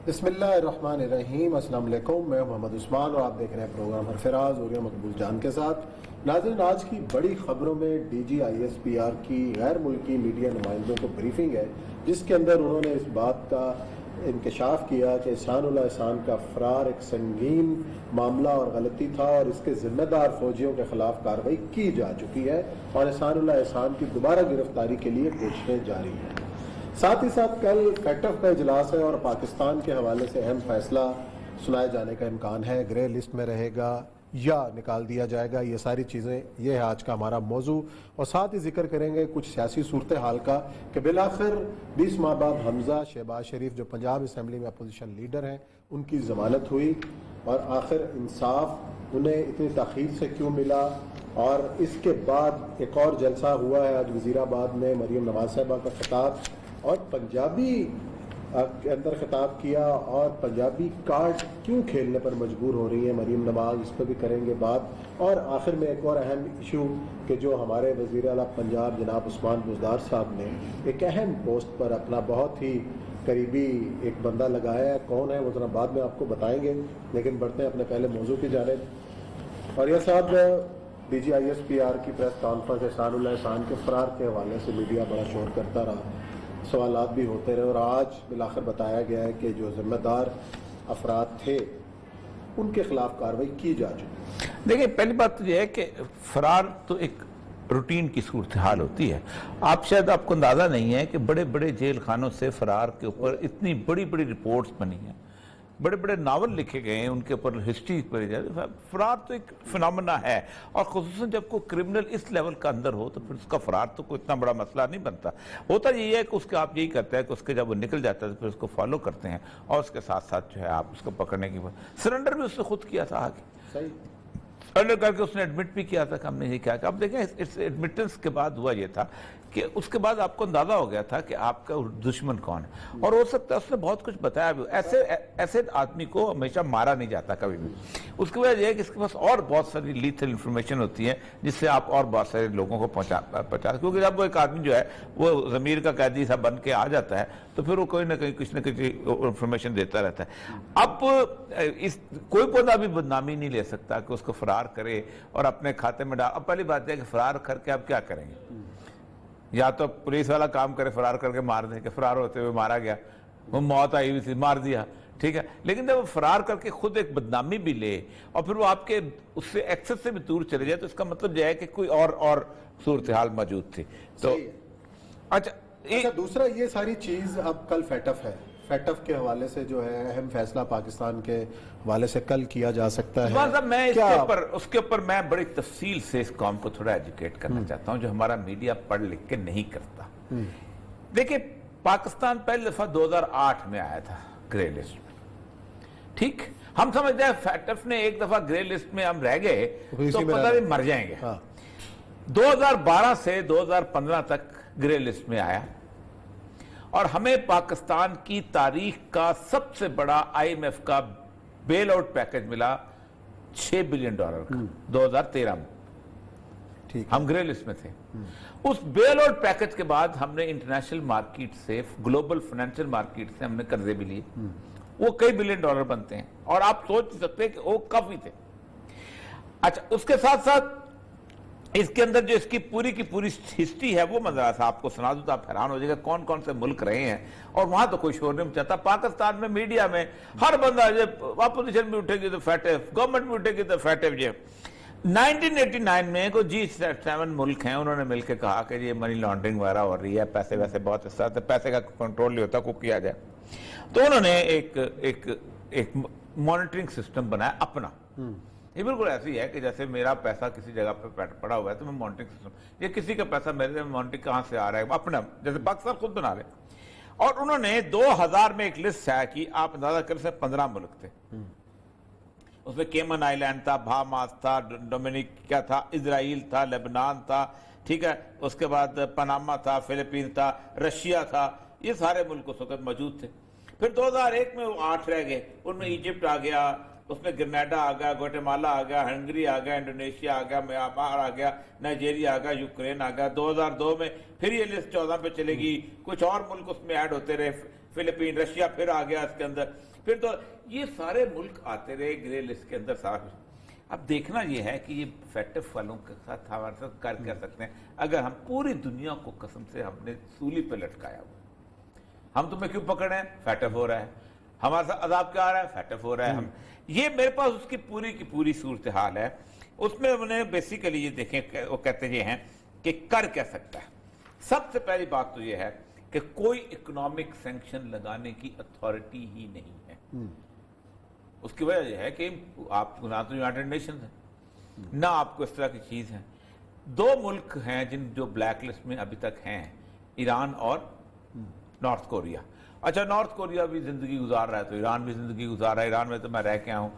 بسم اللہ الرحمن الرحیم۔ السلام علیکم، میں محمد عثمان اور آپ دیکھ رہے ہیں پروگرام حرفراز اور مقبول جان کے ساتھ۔ ناظرین، آج کی بڑی خبروں میں D G I S P R کی غیر ملکی میڈیا نمائندوں کو بریفنگ ہے، جس کے اندر انہوں نے اس بات کا انکشاف کیا کہ احسان اللہ احسان کا فرار ایک سنگین معاملہ اور غلطی تھا اور اس کے ذمہ دار فوجیوں کے خلاف کارروائی کی جا چکی ہے اور احسان اللہ احسان کی دوبارہ گرفتاری کے لیے کوششیں جاری ہیں۔ ساتھ ہی ساتھ کل فیٹف کا اجلاس ہے اور پاکستان کے حوالے سے اہم فیصلہ سنائے جانے کا امکان ہے۔ گرے لسٹ میں رہے گا یا نکال دیا جائے گا، یہ ساری چیزیں، یہ ہے آج کا ہمارا موضوع۔ اور ساتھ ہی ذکر کریں گے کچھ سیاسی صورتحال کا کہ بالآخر 20 ماہ بعد حمزہ شہباز شریف جو پنجاب اسمبلی میں اپوزیشن لیڈر ہیں، ان کی ضمانت ہوئی اور آخر انصاف انہیں اتنی تاخیر سے کیوں ملا۔ اور اس کے بعد ایک اور جلسہ ہوا ہے آج وزیر آباد میں، مریم نواز صاحبہ کا خطاب اور پنجابی کے اندر خطاب کیا، اور پنجابی کارڈ کیوں کھیلنے پر مجبور ہو رہی ہیں مریم نواز، اس پہ بھی کریں گے بات۔ اور آخر میں ایک اور اہم ایشو کہ جو ہمارے وزیر اعلیٰ پنجاب جناب عثمان بزدار صاحب نے ایک اہم پوسٹ پر اپنا بہت ہی قریبی ایک بندہ لگایا ہے، کون ہے وہ ذرا بعد میں آپ کو بتائیں گے، لیکن بڑھتے ہیں اپنے پہلے موضوع کی جانب۔ اور یہ صاحب D G I S P R کی پریس کانفرنس احسان اللہ احسان کے فرار کے حوالے سے میڈیا بڑا شور کرتا رہا، سوالات بھی ہوتے رہے، اور آج بالآخر بتایا گیا ہے کہ جو ذمہ دار افراد تھے ان کے خلاف کارروائی کی جا چکی۔ دیکھیں، پہلی بات تو یہ ہے کہ فرار تو ایک روٹین کی صورتحال ہوتی ہے۔ شاید آپ کو اندازہ نہیں ہے کہ بڑے بڑے جیل خانوں سے فرار کے اوپر اتنی بڑی بڑی رپورٹس بنی ہیں، بڑے بڑے ناول لکھے گئے ہیں، ان کے اوپر ہسٹری پڑھی جائے۔ فرار تو ایک فنامنا ہے، اور خصوصاً جب کوئی کرمنل اس لیول کا اندر ہو تو پھر اس کا فرار تو کوئی اتنا بڑا مسئلہ نہیں بنتا۔ ہوتا یہ ہے کہ اس کے آپ یہی کرتے ہیں کہ اس کے جب وہ نکل جاتا ہے تو پھر اس کو فالو کرتے ہیں، اور اس کے ساتھ ساتھ جو ہے آپ اس کو پکڑنے کی سرنڈر بھی اس نے خود کیا تھا آگے، سرنڈر کر کے اس نے ایڈمٹ بھی کیا تھا کہ ہم نے یہ کیا کہ اب دیکھیں اس ایڈمٹنس کے بعد ہوا یہ تھا کہ اس کے بعد آپ کو اندازہ ہو گیا تھا کہ آپ کا دشمن کون ہے، اور ہو سکتا ہے اس نے بہت کچھ بتایا بھی۔ ایسے آدمی کو ہمیشہ مارا نہیں جاتا کبھی بھی۔ اس کی وجہ یہ ہے کہ اس کے پاس اور بہت ساری لیتھل انفارمیشن ہوتی ہے جس سے آپ اور بہت سارے لوگوں کو پہنچا، کیونکہ جب وہ ایک آدمی جو ہے وہ ضمیر کا قیدی سا بن کے آ جاتا ہے تو پھر وہ کوئی نہ کہیں کچھ نہ کچھ انفارمیشن دیتا رہتا ہے۔ اب کوئی بندہ بھی بدنامی نہیں لے سکتا کہ اس کو فرار کرے اور اپنے کھاتے میں ڈال۔ اب پہلی بات ہے کہ فرار کر کے آپ کیا کریں گے؟ یا تو پولیس والا کام کرے، فرار کر کے مار دیں کہ فرار ہوتے ہوئے مارا گیا، وہ موت آئی ہوئی تھی مار دیا، ٹھیک ہے۔ لیکن جب وہ فرار کر کے خود ایک بدنامی بھی لے اور پھر وہ آپ کے اس سے ایکسس سے بھی دور چلے جائے تو اس کا مطلب یہ ہے کہ کوئی اور صورتحال موجود تھی۔ تو اچھا، دوسرا یہ ساری چیز اب کل فیٹف ہے، فیٹف کے حوالے سے جو ہے اہم فیصلہ پاکستان کے حوالے سے کل کیا جا سکتا ہے۔ میں اس کے اوپر میں بڑی تفصیل سے اس قوم کو تھوڑا ایجوکیٹ کرنا چاہتا ہوں جو ہمارا میڈیا پڑھ لکھ کے نہیں کرتا۔ دیکھیں، پاکستان پہلی دفعہ 2008 میں آیا تھا گرے لسٹ میں، ٹھیک؟ ہم سمجھتے ہیں فیٹف نے ایک دفعہ گرے لسٹ میں ہم رہ گئے تو پتہ نہیں مر جائیں گے۔ 2012 سے 2015 تک گرے لسٹ میں آیا، اور ہمیں پاکستان کی تاریخ کا سب سے بڑا آئی ایم ایف کا بیل آؤٹ پیکج ملا $6 بلین کا 2013 میں، ہم گرے لسٹ میں تھے۔ اس بیل آؤٹ پیکج کے بعد ہم نے انٹرنیشنل مارکیٹ سے، گلوبل فائنینشل مارکیٹ سے ہم نے قرضے بھی لیے، وہ کئی $1 بلین بنتے ہیں، اور آپ سوچ سکتے ہیں کہ وہ کافی تھے۔ اچھا، اس کے ساتھ ساتھ اس کے اندر جو اس کی پوری ہسٹری ہے وہ میں ذرا سا آپ کو سنا دوں تو آپ حیران ہو جائے گا کون کون سے ملک رہے ہیں، اور وہاں تو کوئی شور نہیں چاہتا۔ پاکستان میں میڈیا میں ہر بندہ جب اپوزیشن بھی اٹھے گی تو فیٹف، گورنمنٹ بھی اٹھے گی تو فیٹف۔ جی 1989 میں کوئی G7 ملک ہیں، انہوں نے مل کے کہا کہ یہ منی لانڈرنگ وغیرہ ہو رہی ہے، پیسے ویسے بہت اس طرح سے پیسے کا کنٹرول نہیں ہوتا، کو کیا جائے، تو انہوں نے ایک مانیٹرنگ سسٹم بنایا اپنا۔ یہ بالکل ایسی ہے کہ جیسے میرا پیسہ کسی جگہ پہ پڑا ہوا ہے تو میں مانیٹرنگ سسٹم، یہ کسی کا پیسہ میرے مانیٹرنگ کہاں سے آ رہا ہے اپنا، جیسے پاکستان خود بنا رہے۔ اور انہوں نے 2000 میں ایک لسٹ شائع کی، آپ اندازہ کر سے 15 ملک تھے، اس میں کیمن آئی لینڈ تھا، بہاماس تھا، ڈومینیکا تھا، اسرائیل تھا، لبنان تھا، ٹھیک ہے، اس کے بعد پاناما تھا، فلپین تھا، رشیا تھا، یہ سارے ملک اس وقت موجود تھے۔ پھر 2001 میں وہ 8 رہ گئے، ان میں ایجپٹ آ گیا، اس میں گرنیڈا آ گیا، گواٹیمالا آ گیا، ہنگری آ گیا، انڈونیشیا آ گیا، میانمار آ گیا، نائجیریا آ گیا، یوکرین آ گیا۔ 2002 میں پھر یہ لسٹ 14 پہ چلے گی، کچھ اور ملک اس میں ایڈ ہوتے رہے، फिलीपीन, रशिया फिर आ गया इसके अंदर, फिर तो ये सारे मुल्क आते रहे ग्रे लिस्ट के अंदर सारा कुछ। अब देखना ये है कि ये फैटफ वालों के साथ हमारे साथ कर सकते हैं अगर हम पूरी दुनिया को कसम से हमने सूली पे लटकाया हुआ। हम तुम्हें क्यों पकड़े हैं? फैटफ हो रहा है। हमारे साथ अदाब क्या आ रहा है? फैटफ हो रहा है। हम ये मेरे पास उसकी पूरी की पूरी सूरत हाल है। उसमें उन्होंने बेसिकली ये देखें, वो कहते ये हैं कि कर क्या सकता है। सबसे पहली बात तो ये है कि कोई इकोनॉमिक सैंक्शन लगाने की अथॉरिटी ही नहीं है। उसकी वजह यह है कि आप ना तो यूनाइटेड नेशन है, ना आपको इस तरह की चीज है। दो मुल्क हैं जो ब्लैक लिस्ट में अभी तक हैं, ईरान और नॉर्थ कोरिया। अच्छा, नॉर्थ कोरिया भी जिंदगी गुजार रहा है तो ईरान भी जिंदगी गुजार रहा है। ईरान में तो मैं रह के आया हूं,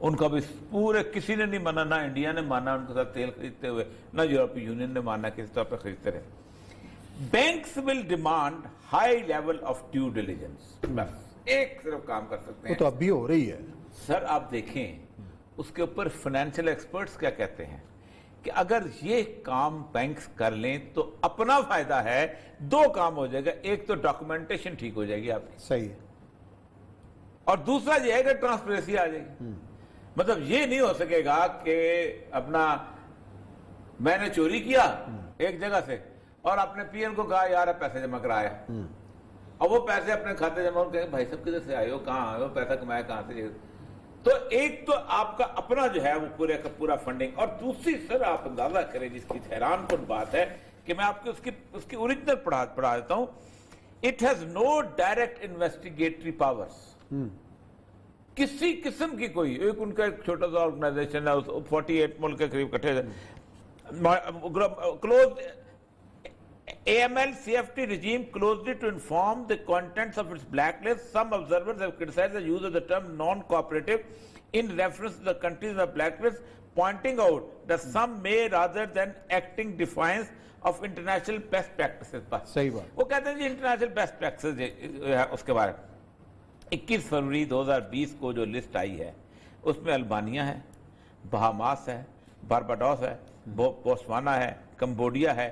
उनका भी पूरे किसी ने नहीं माना, ना इंडिया ने माना उनके साथ तेल खरीदते हुए, ना यूरोपीय यूनियन ने माना किस तरह पर खरीदते रहे। Banks will demand high level of due diligence. बस एक सिर्फ काम कर सकते हैं, तो अभी हो रही है सर। आप देखें उसके ऊपर फाइनेंशियल एक्सपर्ट्स क्या कहते हैं कि अगर ये काम बैंक्स कर लें तो अपना फायदा है, दो काम हो जाएगा। एक तो डॉक्यूमेंटेशन ठीक हो जाएगी आपकी, सही है, और दूसरा ये है कि ट्रांसपेरेंसी आ जाएगी। मतलब ये नहीं हो सकेगा कि अपना मैंने चोरी किया एक जगह से और अपने पीएम को कहा यार पैसे जमा कराया, और वो पैसे अपने खाते जमा करेंगे, भाई साहब किधर से आए हो, कहाँ आए हो, पैसा कमाया कहाँ से। तो एक तो आपका अपना जो है वो पूरे का पूरा फंडिंग, और दूसरी सर आप अंदाजा करें जिसकी हैरानकुन बात है कि मैं आपको उसकी ओरिजिनल पढ़ा देता हूं। It has no direct investigatory powers. किसी किस्म की कोई एक उनका एक छोटा सा ऑर्गेनाइजेशन है, 48 मुल्क के करीब इकट्ठे, close AML CFT regime closely to inform the contents of its blacklist. Some observers have criticized the use of the term non-cooperative in reference to the countries in the blacklist, pointing out that some may rather than acting defiance of international best practices. सही बात। वो कहते हैं जी international best practices उसके बारे में 21 फरवरी 2020 को जो लिस्ट आई है उसमें अल्बानिया है, बहामास है, बारबाडोस है, बोत्सवाना है, कंबोडिया है,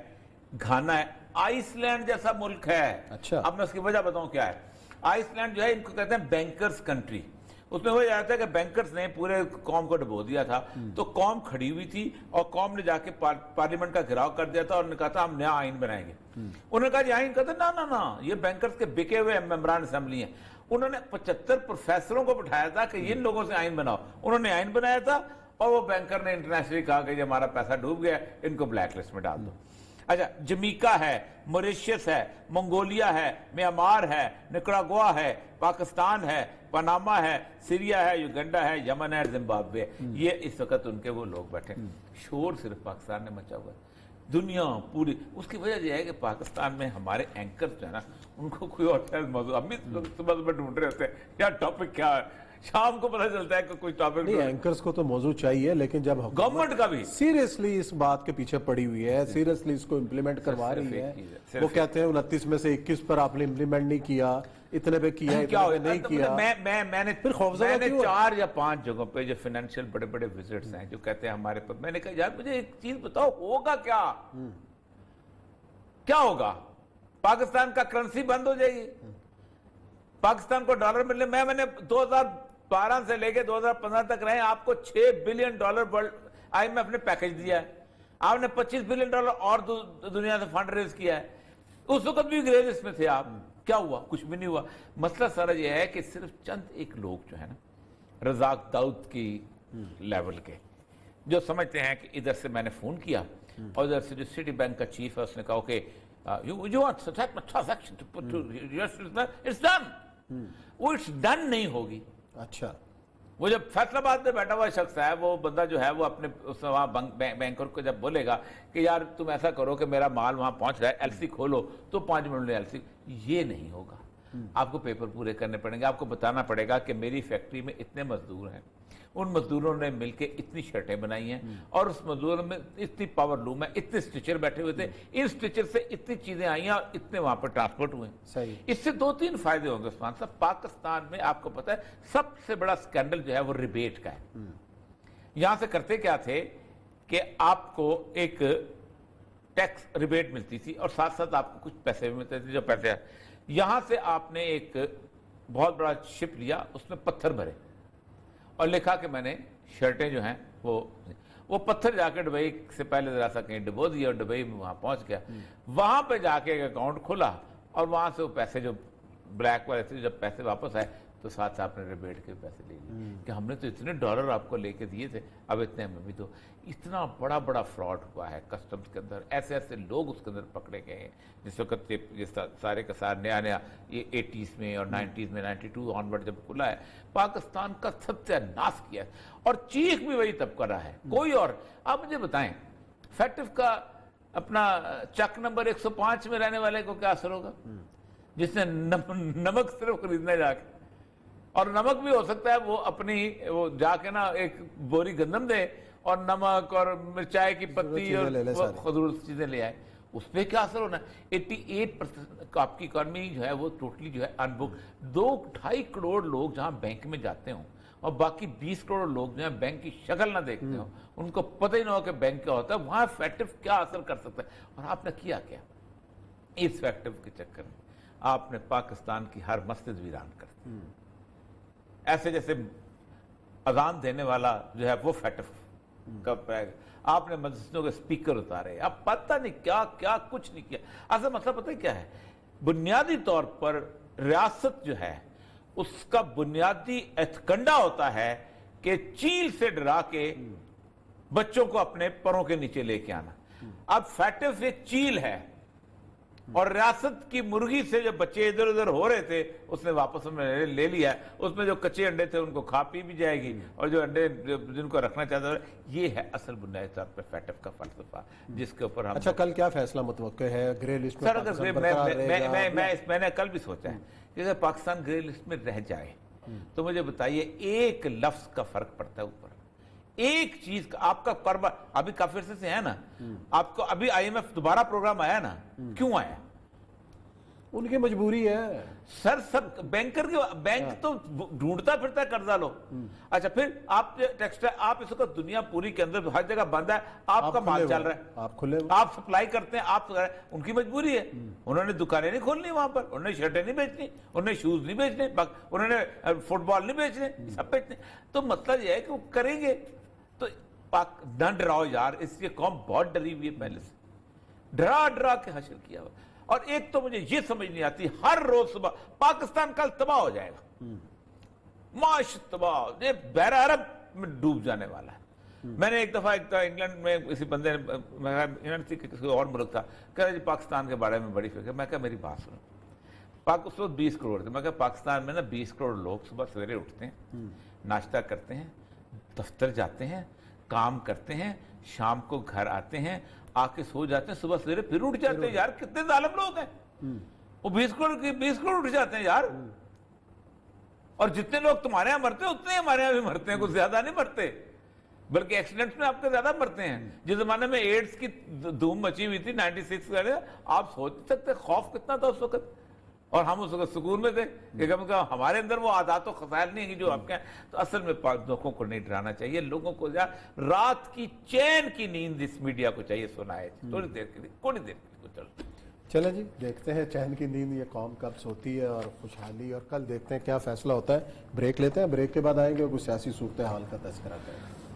घाना है, आइसलैंड जैसा मुल्क है। अच्छा। अब मैं उसकी वजह बताऊं क्या है। आइसलैंड जो है इनको कहते हैं बैंकर्स कंट्री। उसमें हो जाता है कि बैंकर्स ने पूरे कौम को डुबो दिया था, तो कौम खड़ी हुई थी और कौम ने जाके पार्लियामेंट का घेराव कर दिया था और उन्होंने कहा था हम नया आइन बनाएंगे। उन्होंने कहा जी आइन, कहते ना ना ना, ये बैंकर्स के बिके हुए मेंबरान असेंबली हैं। उन्होंने 75 प्रोफेसरों को बिठाया था कि इन लोगों से आइन बनाओ। उन्होंने आइन बनाया था और वो बैंकर ने इंटरनेशनली कहा कि हमारा पैसा डूब गया, इनको ब्लैक लिस्ट में डाल दो। अच्छा, जमीका है, मॉरिशस है, मंगोलिया है, म्यांमार है, निकरागुआ है, पाकिस्तान है, पनामा है, सीरिया है, युगांडा है, यमन है, जिम्बाब्वे। ये इस वक्त उनके वो लोग बैठे। शोर सिर्फ पाकिस्तान ने मचा हुआ है, दुनिया पूरी। उसकी वजह यह है कि पाकिस्तान में हमारे एंकर्स जो है ना, उनको कोई और मौजूद, हम भी सुबह ढूंढ रहे होते हैं यार टॉपिक क्या है, शाम को पता चलता है कि कोई टॉपिक नहीं। एंकर्स को तो मौजूद चाहिए, लेकिन जब गवर्नमेंट का भी सीरियसली इस बात के पीछे पड़ी हुई है, सीरियसली इसको इम्प्लीमेंट करवा रही है, वो कहते हैं 29 में से 21 पर आपने इम्प्लीमेंट नहीं किया, इतने पे किया, क्या इतने पे नहीं किया। मैंने फिर खौफजदा क्यों? 4 या 5 जगहों पे जो फाइनेंशियल बड़े बड़े विजिट्स हैं जो कहते हैं हमारे पर, मैंने कहा यार मुझे एक चीज बताओ, होगा क्या? क्या होगा? पाकिस्तान का करेंसी बंद हो जाएगी, पाकिस्तान को डॉलर मिलने। मैंने 2012 से लेके 2015 तक रहे, आपको $6 बिलियन वर्ल्ड IMF ने पैकेज दिया है, आपने $25 बिलियन और दुनिया से फंड रेज किया है। उस वक्त भी ग्रे लिस्ट में थे आप, क्या हुआ? कुछ भी नहीं हुआ। मसला सारा यह है कि सिर्फ चंद एक लोग जो है ना, रजाक दाऊद की लेवल के, जो समझते हैं कि इधर से मैंने फोन किया और इधर से जो सिटी बैंक का चीफ है उसने कहा कि you want to take my transaction to put to it's done। वो इट्स डन नहीं होगी। अच्छा, वो जब फैसलाबाद में बैठा हुआ शख्स है, वो बंदा जो है वो अपने वहां बैंकर को जब बोलेगा कि यार तुम ऐसा करो कि मेरा माल वहां पहुंच रहा है, एलसी खोलो, तो 5 मिनट में एलसी, ये नहीं होगा। आपको पेपर पूरे करने पड़ेंगे, आपको बताना पड़ेगा कि मेरी फैक्ट्री में इतने मजदूर हैं, उन मजदूरों ने मिलकर इतनी शर्टें बनाई हैं और उस मजदूरों में इतनी पावर लूम है, इतने स्टिचर बैठे हुए थे, इन स्टिचर से इतनी चीजें आई हैं और इतने वहां पर ट्रांसपोर्ट हुए। सही। इससे 2-3 फायदे होंगे उस्मान साहब। पाकिस्तान में आपको पता है सबसे बड़ा स्कैंडल जो है वो रिबेट का है। यहां से करते क्या थे कि आपको एक टैक्स रिबेट मिलती थी और साथ साथ आपको कुछ पैसे भी मिलते थे, जो पैसे यहां से आपने एक बहुत बड़ा शिप लिया, उसमें पत्थर भरे और लिखा कि मैंने शर्टें जो हैं वो पत्थर जाके दुबई से पहले जरा सा कहीं डुबो दिया और दुबई में वहां पहुंच गया। वहां पे जाके एक अकाउंट खुला और वहां से वो पैसे जो ब्लैक वाले थे, जब पैसे वापस आए तो साथ आपने रिबेट के पैसे ले लिए कि हमने तो इतने डॉलर आपको लेके दिए थे, अब इतने हमें भी दो। इतना बड़ा बड़ा फ्रॉड हुआ है कस्टम्स के अंदर, ऐसे ऐसे लोग उसके अंदर पकड़े गए हैं। जिस वक्त ये सारे का सारा नया ये 80s में और 90s में 92 ऑनवर्ड जब खुला है, पाकिस्तान का सत्यानाश किया है और चीख भी वही तब कर रहा है, कोई और। आप मुझे बताएं, फैक्टिव का अपना चक नंबर 105 में रहने वाले को क्या असर होगा, जिसने नमक सिर्फ खरीदने जाके, और नमक भी हो सकता है वो जाके ना एक बोरी गंदम दे और नमक और मिर्चाई की पत्ती और खजूर चीजें ले आए, उस पर क्या असर होना है। 88% आपकी इकॉनमी जो है वो टोटली जो है अनबुक। 2-2.5 करोड़ लोग जहां बैंक में जाते हो और बाकी 20 करोड़ लोग जो है बैंक की शक्ल ना देखते हो, उनको पता ही ना हो कि बैंक क्या होता है, वहां फैक्टिव क्या असर कर सकता है। और आपने किया क्या इस फैक्टिव के चक्कर में? आपने पाकिस्तान की हर मस्जिद वीरान कर दी। ऐसे जैसे अजान देने वाला जो है वो फैक्टिव कब आपने मस्जिदों के स्पीकर उतारे, अब पता नहीं क्या क्या कुछ नहीं किया। असल मतलब पता है क्या है, बुनियादी तौर पर रियासत जो है उसका बुनियादी एतकंडा होता है कि चील से डरा के बच्चों को अपने परों के नीचे लेके आना। अब फैक्टिव एक चील है और रियासत की मुर्गी से जो बच्चे इधर उधर हो रहे थे उसने वापस में ले लिया है। उसमें जो कच्चे अंडे थे उनको खा पी भी जाएगी और जो अंडे जिनको रखना चाहते हैं, ये है असल बुनियादी तौर पर फैक्टिव का फलसफा जिसके ऊपर हम। अच्छा, कल क्या फैसला मुतवक्के है ग्रे लिस्ट में? सर अगर मैंने कल भी सोचा है कि अगर पाकिस्तान ग्रे लिस्ट में रह जाए तो मुझे बताइए एक लफ्ज का फर्क पड़ता है ऊपर, एक चीज का। आपका कारोबार अभी काफी अरसे से है ना, आपको अभी IMF दोबारा प्रोग्राम आया ना, क्यों आया? उनकी मजबूरी है सर। सब बैंकर के बैंक तो ढूंढता फिरता है कर्जा लो। अच्छा, फिर आप टेक्सटाइल, आप इसको दुनिया पूरी के अंदर हर जगह बंद है, आपका माल चल रहा है, आप खुले, आप सप्लाई करते हैं, आप उनकी मजबूरी है। उन्होंने दुकानें नहीं खोलनी वहां पर, उन्होंने शर्टें नहीं बेचनी, उन्होंने शूज नहीं बेचने, उन्होंने फुटबॉल नहीं बेचने, सब बेचने। तो मतलब यह है कि वो करेंगे। तो न डराओ यार, इसलिए कौम बहुत डरी हुई है पहले से, डरा डरा के हासिल किया हुआ। और एक तो मुझे ये समझ नहीं आती, हर रोज सुबह पाकिस्तान कल तबाह हो जाएगा, माश तबाह, ये बहरा अरब में डूब जाने वाला है। मैंने एक दफा इंग्लैंड में किसी बंदे ने, इंग्लैंड से किसी और मुल्क था, कह रहा जी पाकिस्तान के बारे में बड़ी फिक्र। मैं कहा मेरी बात सुनो, उस वक्त 20 करोड़ थे। मैं कहा पाकिस्तान में ना 20 करोड़ लोग सुबह सवेरे उठते हैं, नाश्ता करते हैं, दफ्तर जाते हैं, काम करते हैं, शाम को घर आते हैं, आके सो जाते हैं, सुबह सवेरे फिर उठ जाते हैं। यार कितने जालिम लोग हैं, वो 20 करोड़ उठ जाते हैं यार। और जितने लोग तुम्हारे यहां मरते हैं उतने हमारे यहां भी मरते हैं, कुछ ज्यादा नहीं मरते, बल्कि एक्सीडेंट्स में आपके ज्यादा मरते हैं। जिस जमाने में एड्स की धूम मची हुई थी 96 वाले, आप सोच सकते खौफ कितना था उस वक्त, और हम उस वक्त सुकून में थे कि कम से कम हमारे अंदर वो आदत खसायल नहीं है जो आपके हैं। तो असल में लोगों को नहीं डराना चाहिए, लोगों को रात की चैन की नींद इस मीडिया को चाहिए सुनाए, थोड़ी देर के लिए चले जी, देखते हैं चैन की नींद ये कौम कब सोती है और खुशहाली, और कल देखते हैं क्या फैसला होता है। ब्रेक लेते हैं, ब्रेक के बाद आएंगे और कुछ सियासी सूरत हाल का तज़किरा करेंगे।